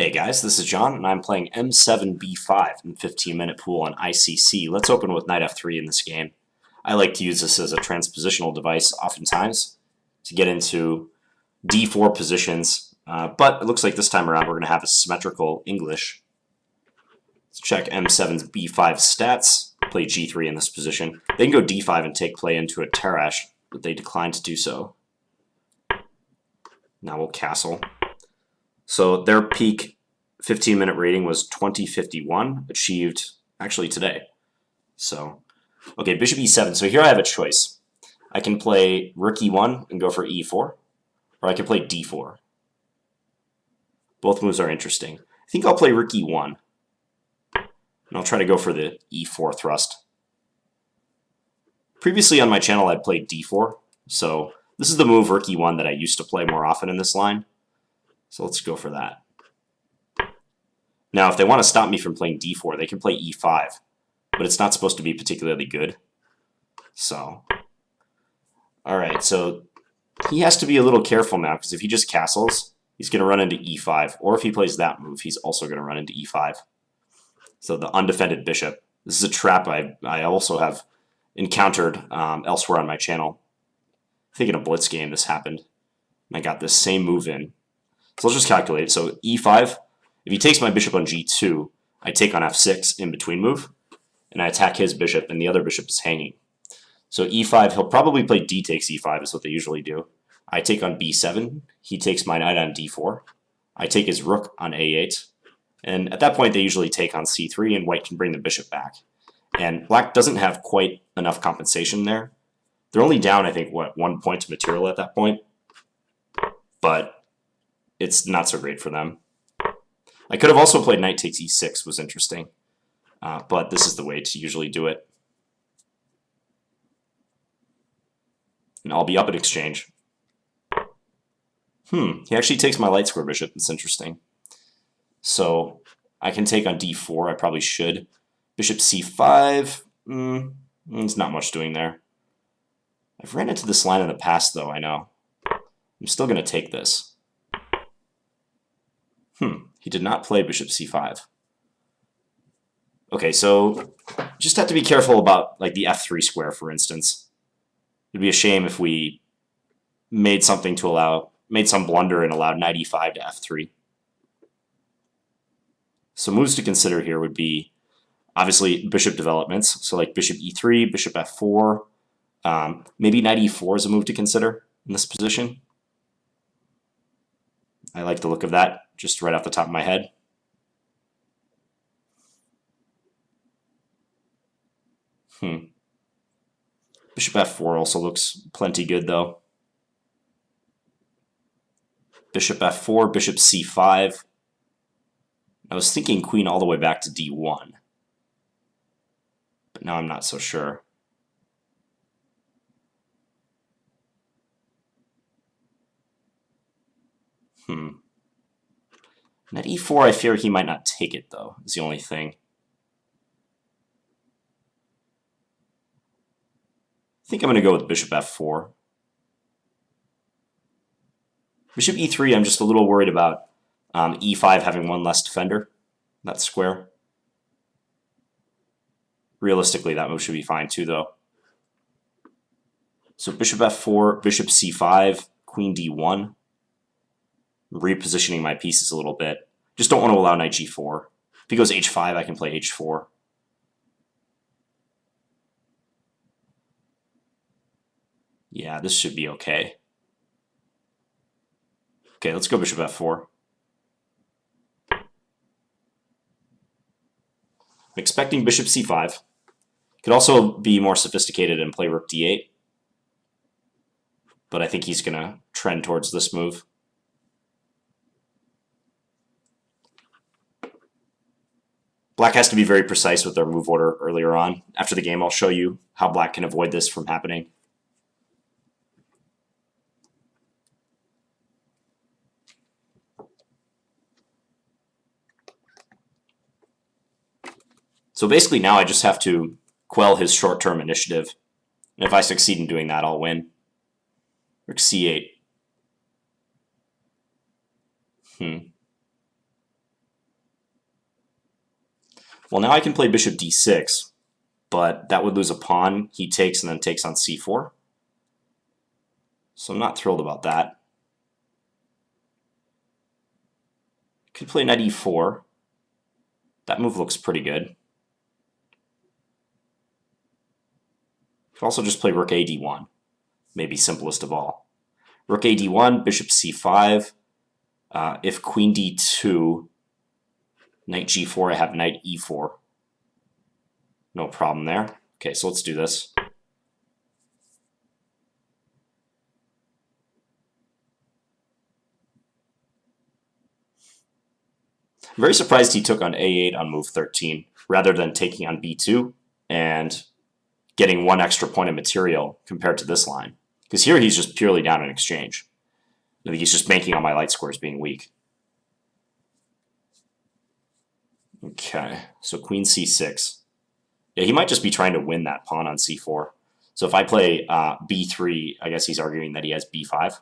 Hey guys, this is John, and I'm playing m7b5 in 15-minute pool on ICC. Let's open with knight f3 in this game. I like to use this as a transpositional device oftentimes to get into d4 positions, but it looks like this time around we're going to have a symmetrical English. Let's check m7's b5 stats, play g3 in this position. They can go d5 and take play into a Tarash, but they declined to do so. Now we'll castle. So their peak 15-minute rating was 2051, achieved actually today. So, okay, bishop e7. So here I have a choice. I can play rook e1 and go for e4, or I can play d4. Both moves are interesting. I think I'll play rook e1, and I'll try to go for the e4 thrust. Previously on my channel, I'd played d4, so this is the move rook e1 that I used to play more often in this line. So let's go for that. Now, if they want to stop me from playing d4, they can play e5, but it's not supposed to be particularly good. So, all right, so he has to be a little careful now, because if he just castles, he's going to run into e5, or if he plays that move, he's also going to run into e5. So the undefended bishop. This is a trap I also have encountered elsewhere on my channel. I think in a blitz game this happened, and I got this same move in. So let's just calculate it. So e5, if he takes my bishop on g2, I take on f6 in between move, and I attack his bishop, and the other bishop is hanging. So e5, he'll probably play d takes e5 is what they usually do. I take on b7, he takes my knight on d4, I take his rook on a8, and at that point they usually take on c3, and white can bring the bishop back. And black doesn't have quite enough compensation there. They're only down, I think, what, 1 point to material at that point, but it's not so great for them. I could have also played knight takes e6, was interesting, but this is the way to usually do it. And I'll be up at exchange. He actually takes my light square bishop. That's interesting. So I can take on d4. I probably should. Bishop c5. There's not much doing there. I've ran into this line in the past, though, I know. I'm still going to take this. He did not play bishop c5. Okay, so just have to be careful about like the f3 square, for instance. It'd be a shame if we made some blunder and allowed knight e5 to f3. So moves to consider here would be obviously bishop developments. So like bishop e3, bishop f4. Maybe knight e4 is a move to consider in this position. I like the look of that, just right off the top of my head. Bishop f4 also looks plenty good, though. Bishop f4, bishop c5. I was thinking queen all the way back to d1, but now I'm not so sure. Knight e4, I fear he might not take it, though, is the only thing. I think I'm going to go with bishop f4. Bishop e3, I'm just a little worried about e5 having one less defender, that square. Realistically, that move should be fine, too, though. So bishop f4, bishop c5, queen d1. Repositioning my pieces a little bit. Just don't want to allow knight g4. If he goes h5, I can play h4. Yeah, this should be okay. Okay, let's go bishop f4. I'm expecting bishop c5. Could also be more sophisticated and play rook d8. But I think he's going to trend towards this move. Black has to be very precise with their move order earlier on. After the game, I'll show you how black can avoid this from happening. So basically now I just have to quell his short-term initiative. And if I succeed in doing that, I'll win. Rook c8. Well, now I can play bishop d6, but that would lose a pawn. He takes and then takes on c4. So I'm not thrilled about that. Could play knight e4. That move looks pretty good. Could also just play rook a d1. Maybe simplest of all. Rook a d1, bishop c5. If queen d2, knight g4, I have knight e4. No problem there. Okay, so let's do this. I'm very surprised he took on a8 on move 13, rather than taking on b2 and getting one extra point of material compared to this line. Because here he's just purely down in exchange. I think he's just banking on my light squares being weak. Okay, so queen c6. Yeah, he might just be trying to win that pawn on c4. So if I play b3, I guess he's arguing that he has b5.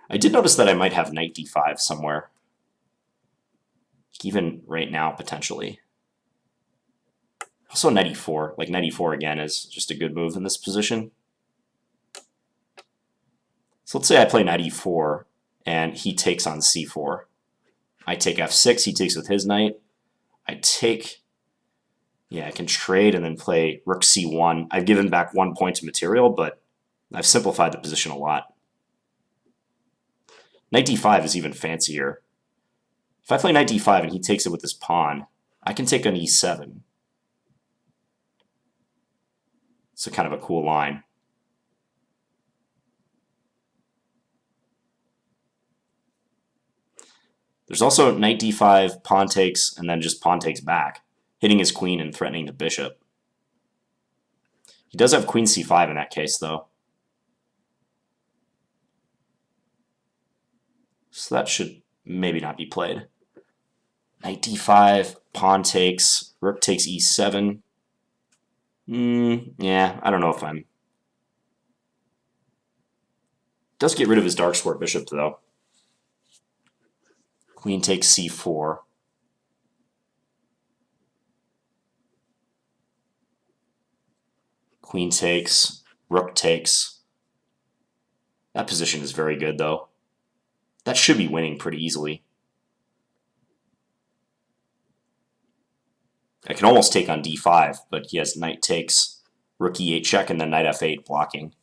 I did notice that I might have knight d5 somewhere. Even right now, potentially. Also knight e4. Like knight e4 again is just a good move in this position. So let's say I play knight e4, and he takes on c4. I take f6, he takes with his knight. I take... Yeah, I can trade and then play rook c1. I've given back 1 point to material, but I've simplified the position a lot. Knight d5 is even fancier. If I play knight d5 and he takes it with his pawn, I can take on e7. It's a kind of a cool line. There's also knight d5, pawn takes, and then just pawn takes back, hitting his queen and threatening the bishop. He does have queen c5 in that case, though. So that should maybe not be played. Knight d5, pawn takes, rook takes e7. Yeah, I don't know if I'm... Does get rid of his dark square bishop, though. Queen takes c4. Queen takes, rook takes. That position is very good, though. That should be winning pretty easily. I can almost take on d5, but he has knight takes, rook e8 check, and then knight f8 blocking.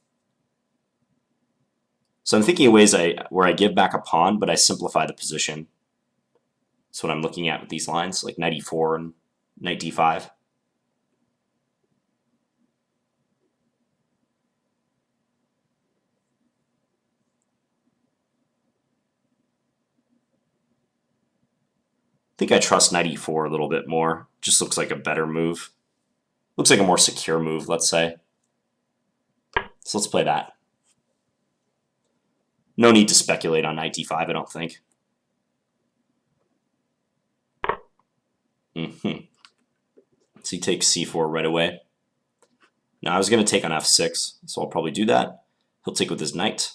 So I'm thinking of ways where I give back a pawn, but I simplify the position. That's what I'm looking at with these lines, like knight e4 and knight d5. I think I trust knight e4 a little bit more. Just looks like a better move. Looks like a more secure move, let's say. So let's play that. No need to speculate on knight d5, I don't think. So he takes c4 right away. Now I was going to take on f6, so I'll probably do that. He'll take with his knight.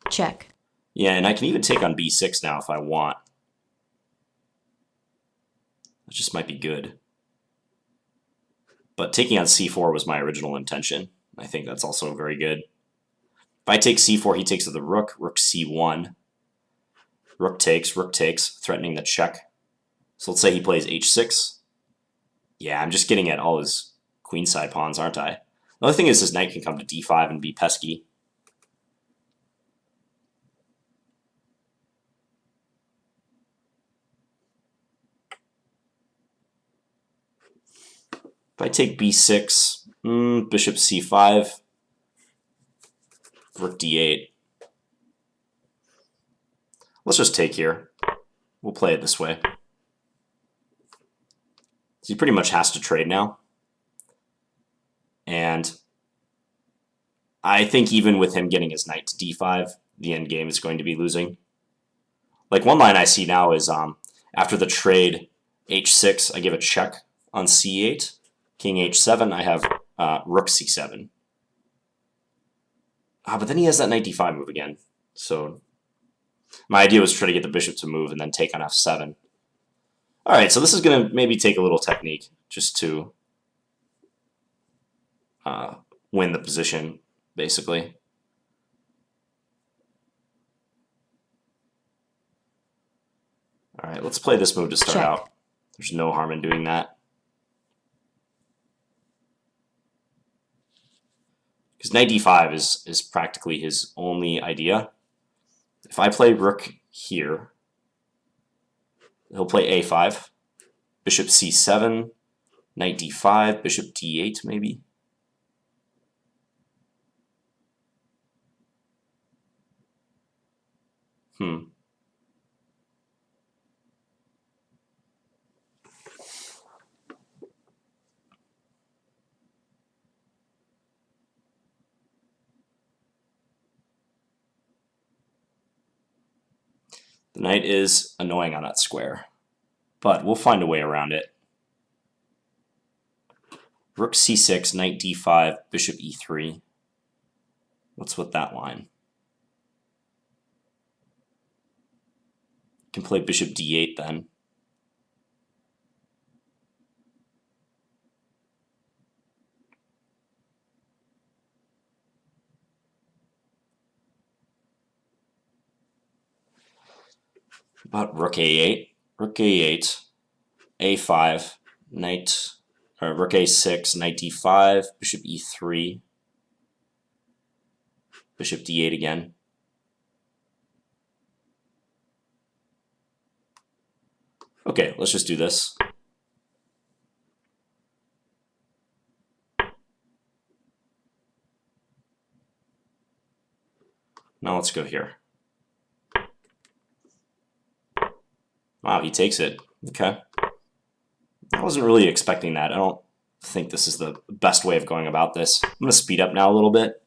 Check. Yeah, and I can even take on b6 now if I want. That just might be good. But taking on c4 was my original intention. I think that's also very good. If I take c4, he takes with the rook, rook c1. Rook takes, threatening the check. So let's say he plays h6. Yeah, I'm just getting at all his queenside pawns, aren't I? The other thing is his knight can come to d5 and be pesky. If I take b6, bishop c5, rook d8. Let's just take here. We'll play it this way. So he pretty much has to trade now. And I think even with him getting his knight to d5, the endgame is going to be losing. Like one line I see now is after the trade h6, I give a check on c8. King h7, I have rook c7. But then he has that knight d5 move again. So my idea was to try to get the bishop to move and then take on f7. All right, so this is going to maybe take a little technique just to win the position, basically. All right, let's play this move to start Check. out. There's no harm in doing that. Because knight d5 is practically his only idea. If I play rook here, he'll play a5, bishop c7, knight d5, bishop d8 maybe. The knight is annoying on that square, but we'll find a way around it. Rook c6, knight d5, bishop e3. What's with that line? Can play bishop d8 then. About rook a8, rook a8, a5, knight, or rook a6, knight d5, bishop e3, bishop d8 again. Okay, let's just do this. Now let's go here. Wow, he takes it. Okay. I wasn't really expecting that. I don't think this is the best way of going about this. I'm going to speed up now a little bit.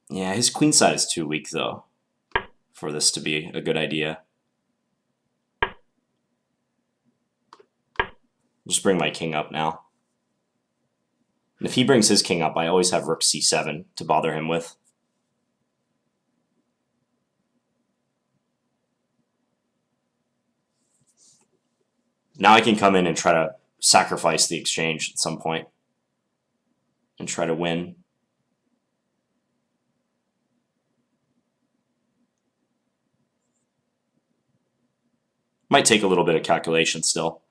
Yeah, his queen side is too weak, though, for this to be a good idea. I'll just bring my king up now. And if he brings his king up, I always have rook c7 to bother him with. Now I can come in and try to sacrifice the exchange at some point and try to win. Might take a little bit of calculation still.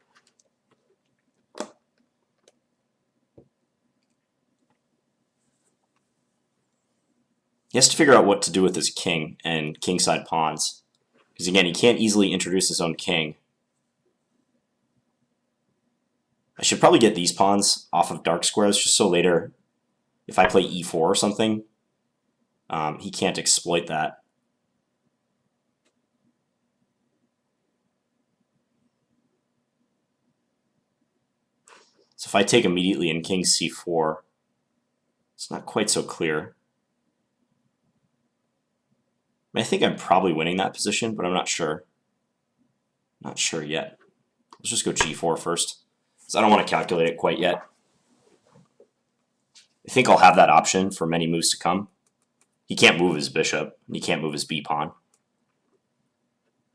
He has to figure out what to do with his king and kingside pawns. Because again, he can't easily introduce his own king. I should probably get these pawns off of dark squares just so later, if I play e4 or something, he can't exploit that. So if I take immediately in king c4, it's not quite so clear. I think I'm probably winning that position, but I'm not sure. Not sure yet. Let's just go g4 first, because I don't want to calculate it quite yet. I think I'll have that option for many moves to come. He can't move his bishop, and he can't move his b-pawn.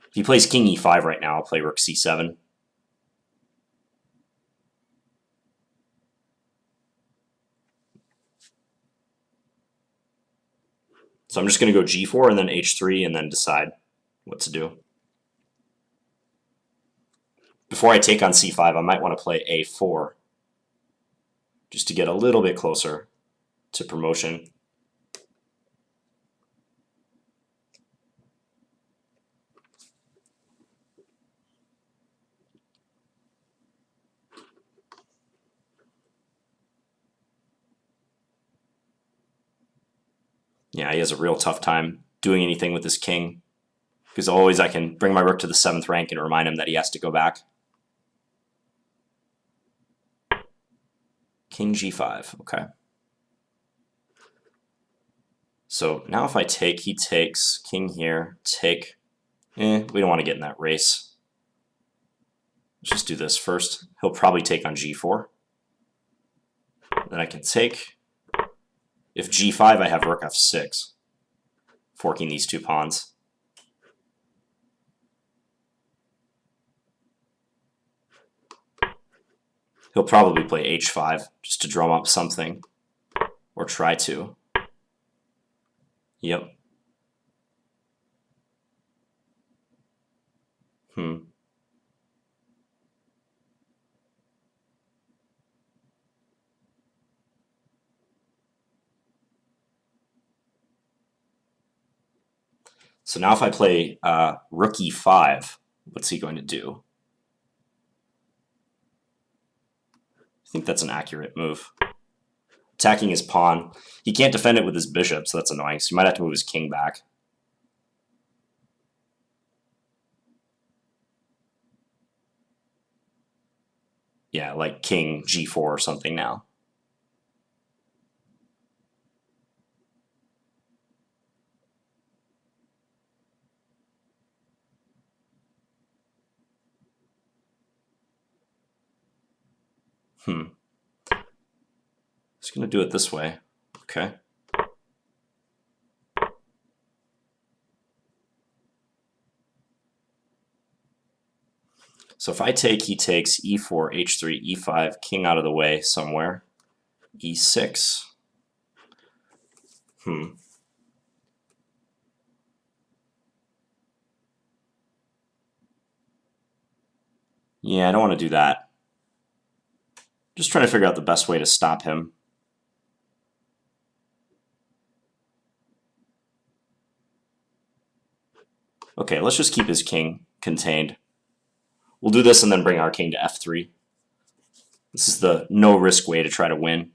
If he plays king e5 right now, I'll play rook c7. So I'm just going to go g4 and then h3 and then decide what to do. Before I take on c5, I might want to play a4 just to get a little bit closer to promotion. Yeah, he has a real tough time doing anything with his king, because always I can bring my rook to the 7th rank and remind him that he has to go back. King g5, okay. So now if I take, he takes, king here, take. We don't want to get in that race. Let's just do this first. He'll probably take on g4. Then I can take. If g5, I have rook f6, forking these two pawns. He'll probably play h5 just to drum up something, or try to. Yep. So now if I play rook e5, what's he going to do? I think that's an accurate move. Attacking his pawn. He can't defend it with his bishop, so that's annoying. So he might have to move his king back. Yeah, like king g4 or something now. Just going to do it this way. Okay. So if I take, he takes e4, h3, e5, king out of the way somewhere, e6. Yeah, I don't want to do that. Just trying to figure out the best way to stop him. Okay, let's just keep his king contained. We'll do this and then bring our king to f3. This is the no-risk way to try to win.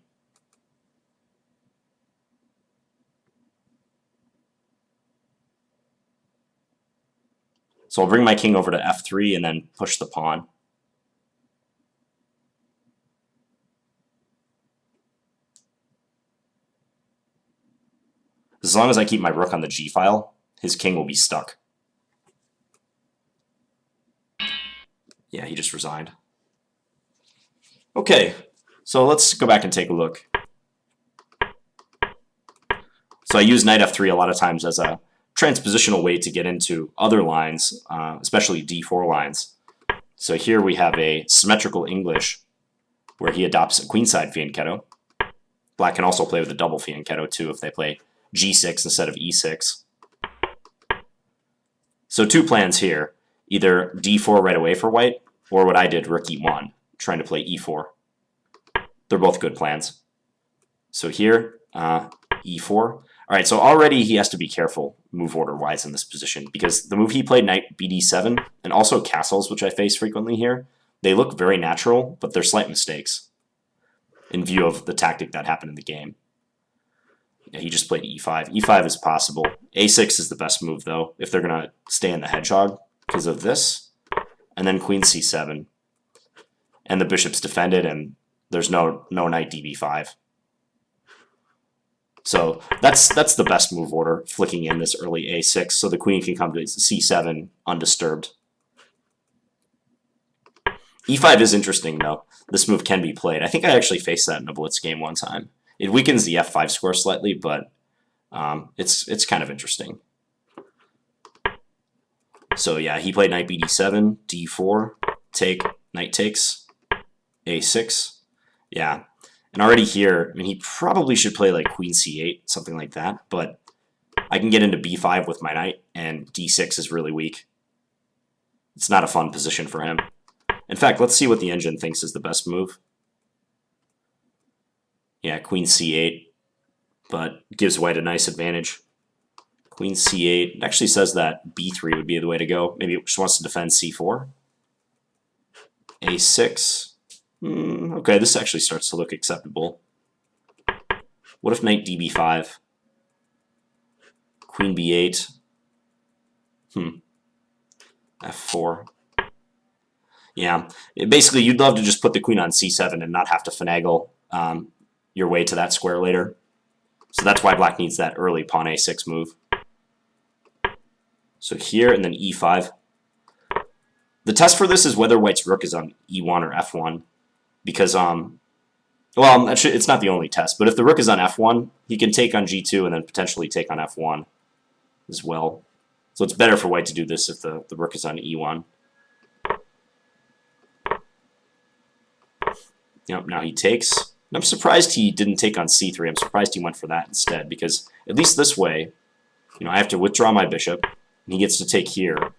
So I'll bring my king over to f3 and then push the pawn. As long as I keep my rook on the g-file, his king will be stuck. Yeah, he just resigned. Okay, so let's go back and take a look. So I use knight f3 a lot of times as a transpositional way to get into other lines, especially d4 lines. So here we have a symmetrical English where he adopts a queenside fianchetto. Black can also play with a double fianchetto too if they play g6 instead of e6. So two plans here, either d4 right away for white, or what I did, rook e1, trying to play e4. They're both good plans. So here, e4. All right, so already he has to be careful move order-wise in this position, because the move he played, knight bd7, and also castles, which I face frequently here, they look very natural, but they're slight mistakes in view of the tactic that happened in the game. Yeah, he just played e5. e5 is possible. a6 is the best move, though, if they're going to stay in the hedgehog because of this. And then queen c7. And the bishop's defended, and there's no knight db5. So that's the best move order, flicking in this early a6, so the queen can come to c7 undisturbed. e5 is interesting, though. This move can be played. I think I actually faced that in a blitz game one time. It weakens the f5 score slightly, but it's kind of interesting. So yeah, he played knight bd7, d4, take, knight takes, a6. Yeah, and already here, I mean, he probably should play like queen c8, something like that, but I can get into b5 with my knight, and d6 is really weak. It's not a fun position for him. In fact, let's see what the engine thinks is the best move. Yeah, queen c8, but gives white a nice advantage. Queen c8. It actually says that b3 would be the way to go. Maybe it just wants to defend c4. a6. Okay, this actually starts to look acceptable. What if knight db5? Queen b8. f4. Yeah, basically you'd love to just put the queen on c7 and not have to finagle your way to that square later. So that's why black needs that early pawn a6 move. So here and then e5. The test for this is whether white's rook is on e1 or f1. Because, well, actually, it's not the only test, but if the rook is on f1, he can take on g2 and then potentially take on f1 as well. So it's better for white to do this if the rook is on e1. Yep, now he takes. And I'm surprised he didn't take on c3. I'm surprised he went for that instead, because at least this way, I have to withdraw my bishop, and he gets to take here.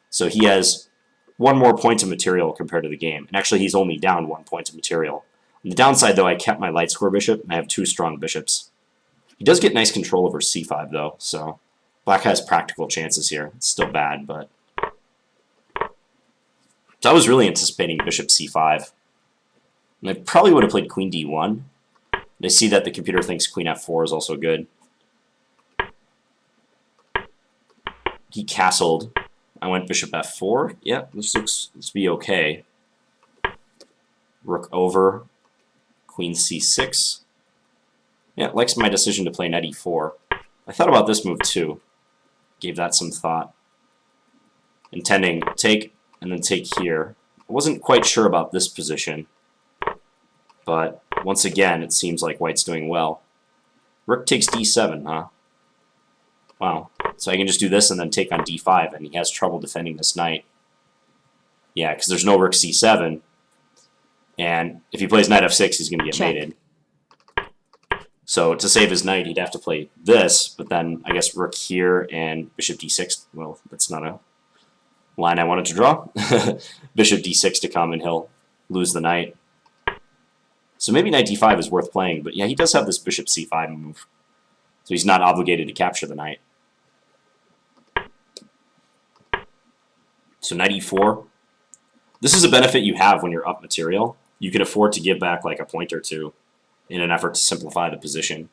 So he has one more point of material compared to the game. And actually, he's only down 1 point of material. On the downside, though, I kept my light square bishop, and I have 2 strong bishops. He does get nice control over c5, though, so black has practical chances here. It's still bad, but... So I was really anticipating bishop c5. And I probably would have played queen d1. And I see that the computer thinks queen f4 is also good. He castled. I went bishop f4. Yeah, this looks to be okay. Rook over. Queen c6. Yeah, likes my decision to play knight e4. I thought about this move too. Gave that some thought. Intending take and then take here. I wasn't quite sure about this position. But once again, it seems like white's doing well. Rook takes d7, huh? Wow. So I can just do this and then take on d5, and he has trouble defending this knight. Yeah, because there's no rook c7. And if he plays knight f6, he's going to get mated. So to save his knight, he'd have to play this, but then I guess rook here and bishop d6. Well, that's not a line I wanted to draw. Bishop d6 to come, and he'll lose the knight. So maybe knight d5 is worth playing, but yeah, he does have this bishop c5 move. So he's not obligated to capture the knight. So knight e4. This is a benefit you have when you're up material. You can afford to give back like a point or two in an effort to simplify the position.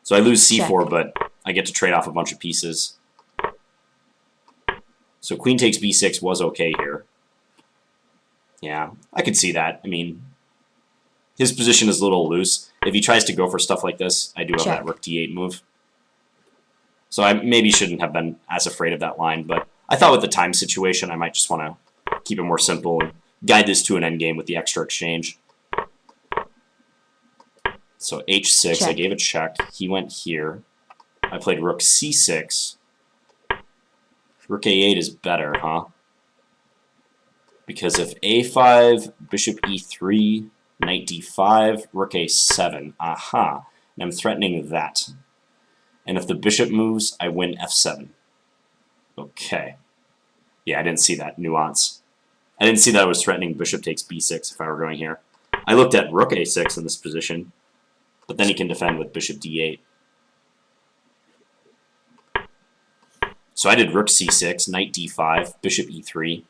So I lose c4, Check. but I get to trade off a bunch of pieces. So queen takes b6 was okay here. Yeah, I could see that. I mean, his position is a little loose. If he tries to go for stuff like this, I do have that rook d8 move. So I maybe shouldn't have been as afraid of that line, but I thought with the time situation, I might just want to keep it more simple and guide this to an endgame with the extra exchange. So h6, Check. I gave a check. He went here. I played rook c6. Rook a8 is better, huh? Because if a5, bishop e3, knight d5, rook a7, aha. And I'm threatening that. And if the bishop moves, I win f7. Okay. Yeah, I didn't see that nuance. I didn't see that I was threatening bishop takes b6 if I were going here. I looked at rook a6 in this position, but then he can defend with bishop d8. So I did rook c6, knight d5, bishop e3.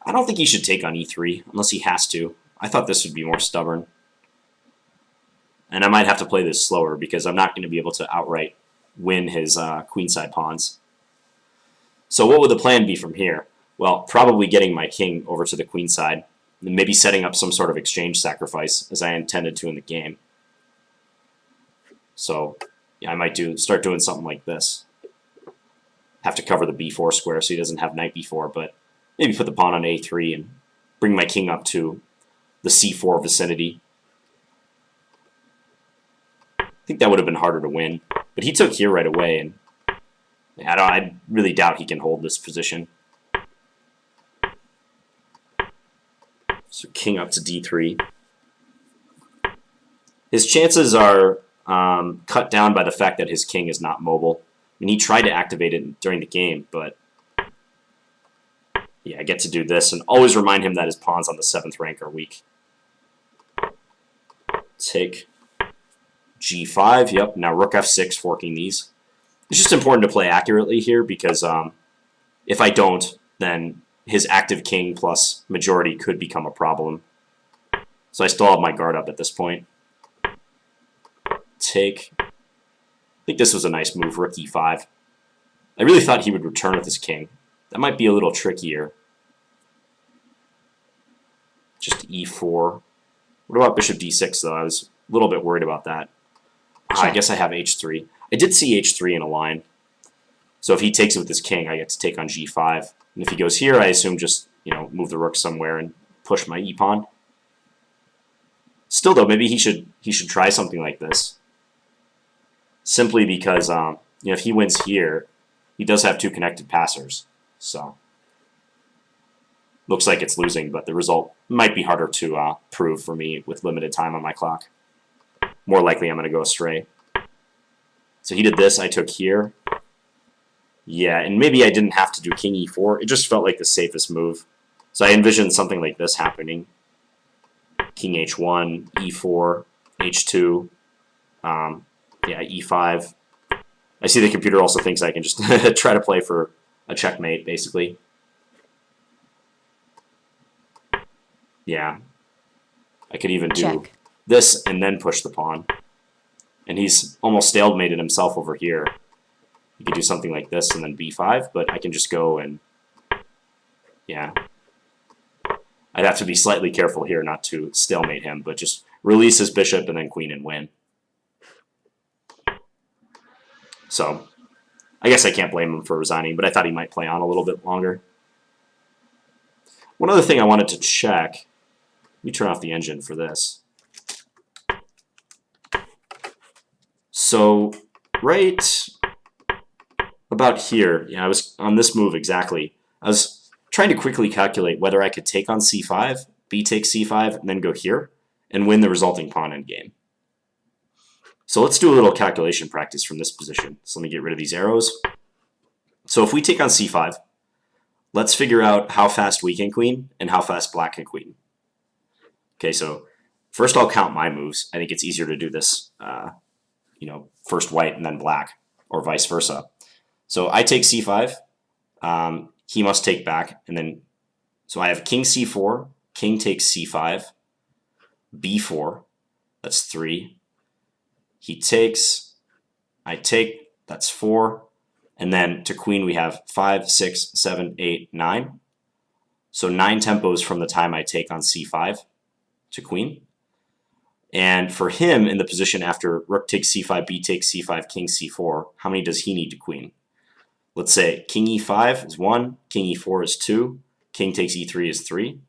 I don't think he should take on e3, unless he has to. I thought this would be more stubborn. And I might have to play this slower, because I'm not going to be able to outright win his queenside pawns. So what would the plan be from here? Well, probably getting my king over to the queenside, and maybe setting up some sort of exchange sacrifice, as I intended to in the game. So yeah, I might start doing something like this. Have to cover the b4 square so he doesn't have knight b4, but maybe put the pawn on a3 and bring my king up to the c4 vicinity. I think that would have been harder to win, but he took here right away, and I really doubt he can hold this position. So king up to d3. His chances are cut down by the fact that his king is not mobile. I mean, he tried to activate it during the game, but yeah, I get to do this, and always remind him that his pawns on the 7th rank are weak. Take g5, yep, now rook f6, forking these. It's just important to play accurately here, because if I don't, then his active king plus majority could become a problem. So I still have my guard up at this point. Take. I think this was a nice move, rook e5. I really thought he would return with his king. That might be a little trickier. Just e4. What about bishop d6, though? I was a little bit worried about that. I guess I have h3. I did see h3 in a line. So if he takes it with his king, I get to take on g5. And if he goes here, I assume just, move the rook somewhere and push my e-pawn. Still, though, maybe he should try something like this. Simply because, if he wins here, he does have 2 connected passers. So Looks like it's losing, but the result might be harder to prove for me with limited time on my clock. More likely I'm going to go astray. So he did this, I took here. Yeah, and maybe I didn't have to do king e4. It just felt like the safest move. So I envisioned something like this happening. King h1, e4, h2, yeah, e5. I see the computer also thinks I can just try to play for a checkmate, basically. Yeah. I could even do this and then push the pawn. And he's almost stalemated himself over here. You could do something like this and then b5, but I can just go and, yeah. I'd have to be slightly careful here not to stalemate him, but just release his bishop and then queen and win. So, I guess I can't blame him for resigning, but I thought he might play on a little bit longer. One other thing I wanted to check, let me turn off the engine for this. So, right about here, yeah, I was on this move exactly. I was trying to quickly calculate whether I could take on c5, b takes c5, and then go here, and win the resulting pawn endgame. So let's do a little calculation practice from this position. So let me get rid of these arrows. So if we take on c5, let's figure out how fast we can queen and how fast black can queen. Okay, so first I'll count my moves. I think it's easier to do this, first white and then black, or vice versa. So I take c5, he must take back, and then, so I have king c4, king takes c5, b4, that's 3. He takes, I take, that's 4. And then to queen we have 5, 6, 7, 8, 9. So 9 tempos from the time I take on c5 to queen. And for him in the position after rook takes c5, b takes c5, king c4, how many does he need to queen? Let's say king e5 is 1, king e4 is 2, king takes e3 is 3,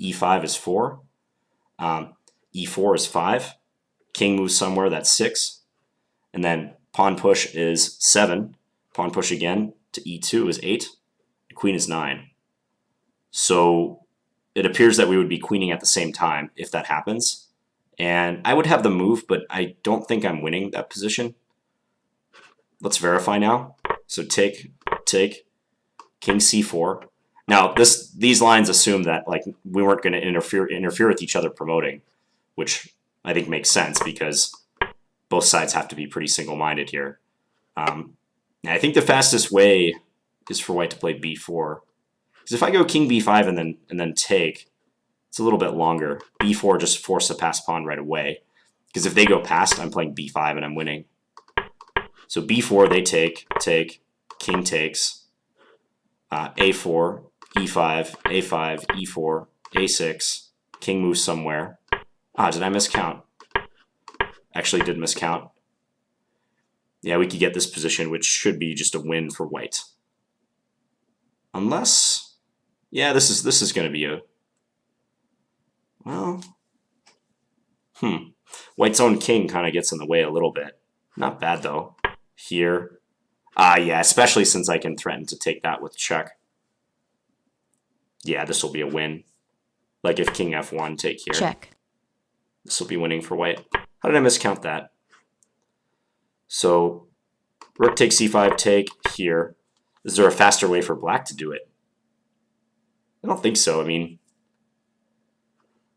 e5 is 4, e4 is 5, king moves somewhere, that's 6, and then pawn push is 7, pawn push again to e2 is 8, queen is 9. So it appears that we would be queening at the same time if that happens. And I would have the move, but I don't think I'm winning that position. Let's verify now. So take, king c4. Now these lines assume that like we weren't going to interfere with each other promoting, which I think makes sense because both sides have to be pretty single-minded here. I think the fastest way is for white to play b4. Because if I go king b5 and then take, it's a little bit longer. b4 just force a pass pawn right away. Because if they go past, I'm playing b5 and I'm winning. So b4 they take, king takes, a4, e5, a5, e4, a6, king moves somewhere. Did I miscount? Actually did miscount. Yeah, we could get this position, which should be just a win for white. Unless, yeah, this is going to be a, well, white's own king kind of gets in the way a little bit. Not bad though. Here, yeah, especially since I can threaten to take that with check. Yeah, this will be a win. Like if king f1, take here. Check. This will be winning for white. How did I miscount that? So rook takes c5, take here. Is there a faster way for black to do it? I don't think so. I mean,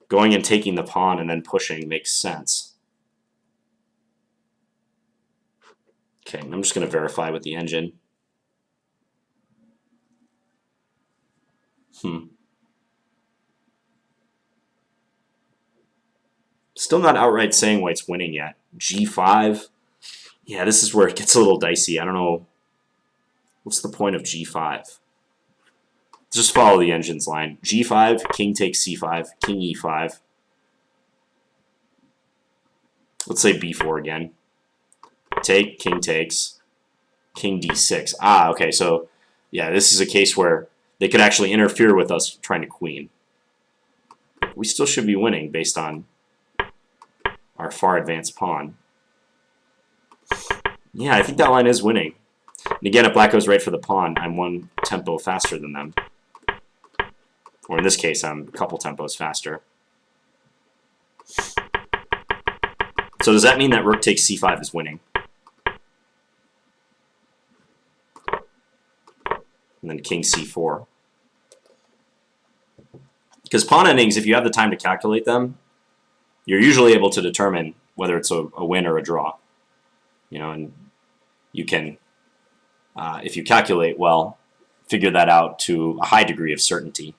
going and taking the pawn and then pushing makes sense. Okay, I'm just going to verify with the engine. Still not outright saying white's winning yet. g5. Yeah, this is where it gets a little dicey. I don't know. What's the point of g5? Just follow the engine's line. g5, king takes c5, king e5. Let's say b4 again. Take, king takes, king d6. Okay, so yeah, this is a case where they could actually interfere with us trying to queen. We still should be winning based on our far advanced pawn. Yeah, I think that line is winning. And again, if black goes right for the pawn, I'm one tempo faster than them. Or in this case, I'm a couple tempos faster. So does that mean that rook takes c5 is winning? And then king c4. Because pawn endings, if you have the time to calculate them, you're usually able to determine whether it's a win or a draw. You know, and you can, if you calculate well, figure that out to a high degree of certainty.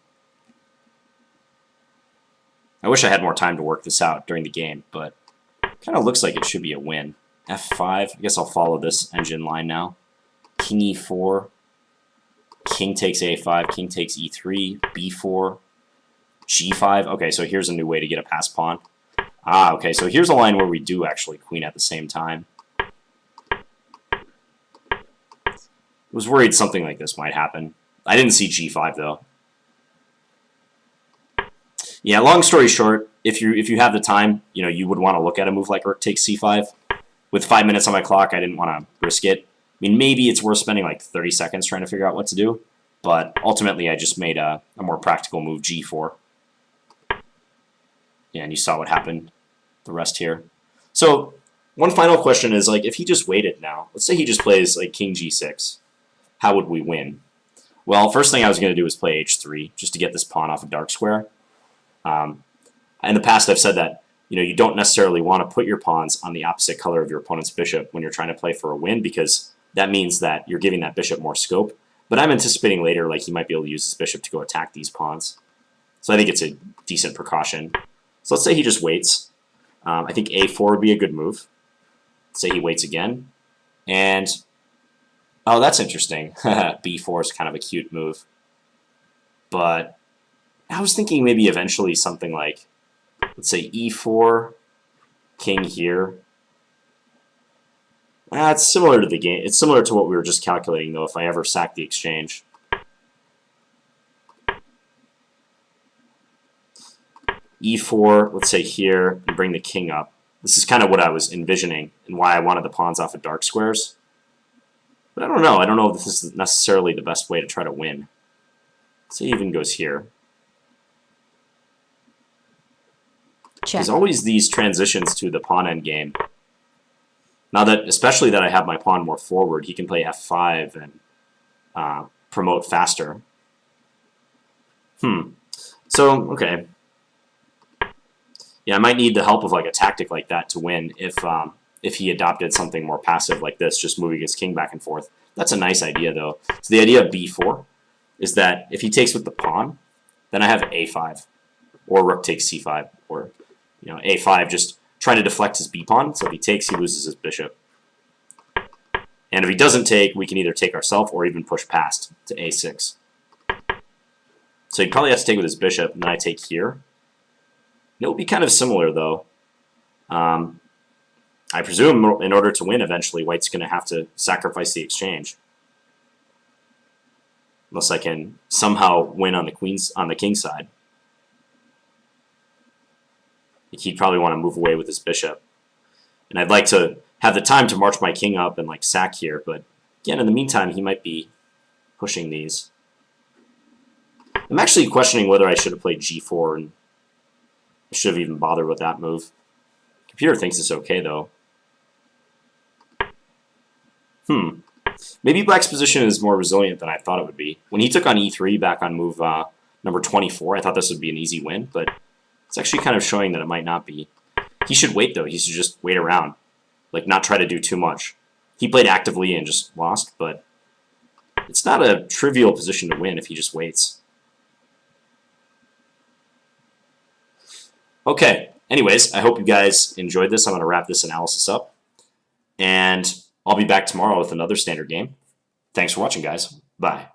I wish I had more time to work this out during the game, but it kind of looks like it should be a win. f5, I guess I'll follow this engine line now. King e4, king takes a5, king takes e3, b4, g5. Okay, so here's a new way to get a passed pawn. Ah, okay, so here's a line where we do actually queen at the same time. I was worried something like this might happen. I didn't see g5 though. Yeah, long story short, if you have the time, you know, you would want to look at a move like rook takes c5. With 5 minutes on my clock, I didn't want to risk it. I mean, maybe it's worth spending like 30 seconds trying to figure out what to do, but ultimately I just made a more practical move, g4. Yeah, and you saw what happened, the rest here. So one final question is, like, if he just waited now, let's say he just plays like king g6, how would we win? Well, first thing I was going to do is play h3, just to get this pawn off a dark square. In the past, I've said that, you know, you don't necessarily want to put your pawns on the opposite color of your opponent's bishop when you're trying to play for a win, because that means that you're giving that bishop more scope. But I'm anticipating later, like, he might be able to use his bishop to go attack these pawns. So I think it's a decent precaution. So let's say he just waits. I think a4 would be a good move. Let's say he waits again. And, oh, that's interesting. b4 is kind of a cute move. But I was thinking maybe eventually something like, let's say e4, king here. It's similar to the game. It's similar to what we were just calculating, though, if I ever sack the exchange. e4, let's say here, and bring the king up. This is kind of what I was envisioning and why I wanted the pawns off of dark squares. But I don't know. I don't know if this is necessarily the best way to try to win. Let's say he even goes here. Check. There's always these transitions to the pawn end game. Now that, especially that I have my pawn more forward, he can play f5 and promote faster. So, okay. Yeah, I might need the help of like a tactic like that to win if he adopted something more passive like this, just moving his king back and forth. That's a nice idea, though. So the idea of b4 is that if he takes with the pawn, then I have a5, or rook takes c5, or a5, just trying to deflect his b pawn. So if he takes, he loses his bishop. And if he doesn't take, we can either take ourselves or even push past to a6. So he'd probably have to take with his bishop, and then I take here. It will be kind of similar, though. I presume in order to win eventually, White's going to have to sacrifice the exchange. Unless I can somehow win on the king's side. He'd probably want to move away with his bishop. And I'd like to have the time to march my king up and like sack here, but again, in the meantime, he might be pushing these. I'm actually questioning whether I should have played g4, and I should have even bothered with that move. Computer thinks it's okay, though. Maybe Black's position is more resilient than I thought it would be. When he took on e3 back on move number 24, I thought this would be an easy win, but it's actually kind of showing that it might not be. He should wait, though. He should just wait around. Like, not try to do too much. He played actively and just lost, but it's not a trivial position to win if he just waits. Okay, anyways, I hope you guys enjoyed this. I'm going to wrap this analysis up, and I'll be back tomorrow with another standard game. Thanks for watching, guys. Bye.